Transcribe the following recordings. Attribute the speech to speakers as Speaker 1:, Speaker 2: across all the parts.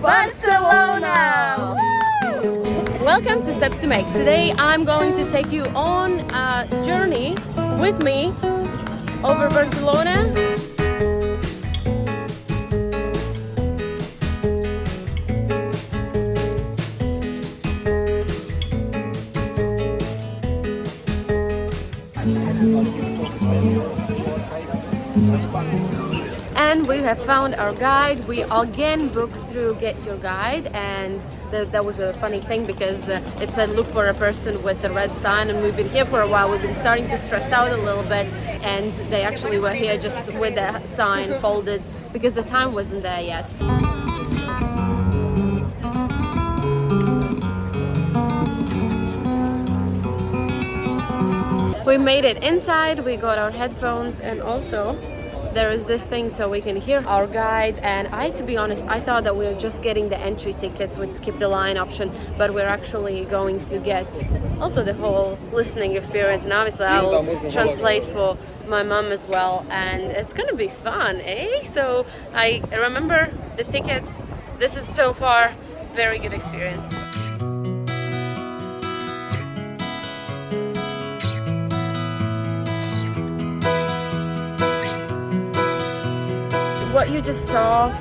Speaker 1: Barcelona! Welcome to Steps to Make. Today I'm going to take you on a journey with me over Barcelona. And we have found our guide. We again booked through Get Your Guide, and that was a funny thing because it said look for a person with the red sign, and we've been here for a while. We've been starting to stress out a little bit, and they actually were here just with the sign folded because the time wasn't there yet. We made it inside, we got our headphones, and also there is this thing so we can hear our guide. And to be honest, I thought that we were just getting the entry tickets with skip the line option, but we're actually going to get also the whole listening experience, and obviously I will translate for my mom as well, and it's gonna be fun, eh? So I remember the tickets. This is so far very good experience. What you just saw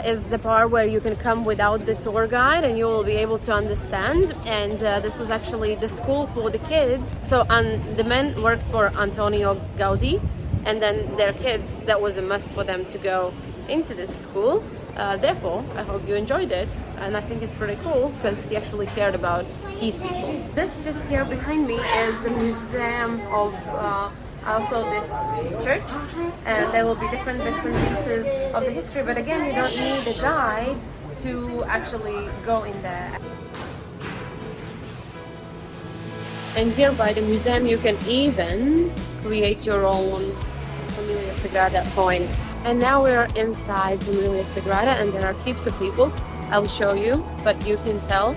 Speaker 1: is the part where you can come without the tour guide and you will be able to understand. And this was actually the school for the kids. So the men worked for Antonio Gaudí, and then their kids, that was a must for them to go into this school. Therefore, I hope you enjoyed it, and I think it's pretty cool because he actually cared about his people. This just here behind me is the museum of also this church, and there will be different bits and pieces of the history, but again, you don't need a guide to actually go in there. And here by the museum you can even create your own Família Sagrada coin. And now we're inside Família Sagrada, and there are heaps of people. I'll show you, but you can tell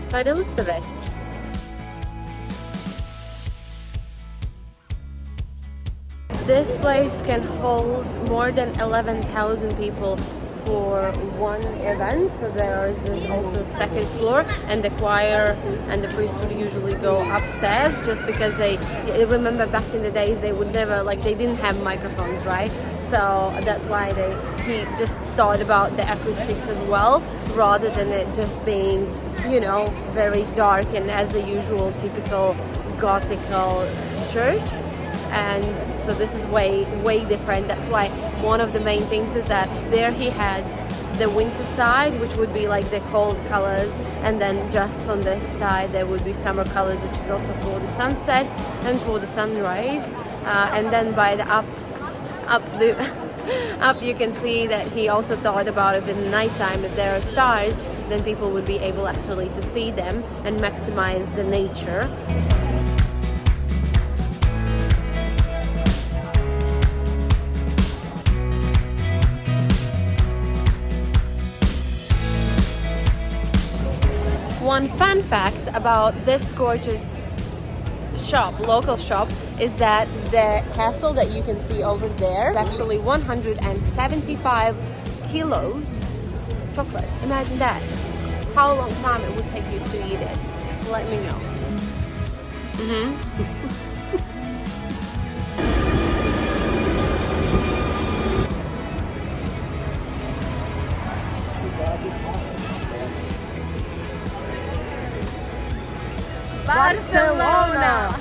Speaker 1: by the looks of it. This place can hold more than 11,000 people for one event. So there is also second floor, and the choir and the priest would usually go upstairs just because they remember back in the days they would never, they didn't have microphones, right? So that's why he just thought about the acoustics as well, rather than it just being, very dark and as the usual typical Gothical church. And so this is way different. That's why one of the main things is that there he had the winter side, which would be like the cold colors, and then just on this side there would be summer colors, which is also for the sunset and for the sunrise. And then by the up you can see that he also thought about it in the nighttime. If there are stars, then people would be able actually to see them and maximize the nature. One fun fact about this gorgeous shop, local shop, is that the castle that you can see over there is actually 175 kilos chocolate. Imagine that. How long time it would take you to eat it? Let me know. Barcelona!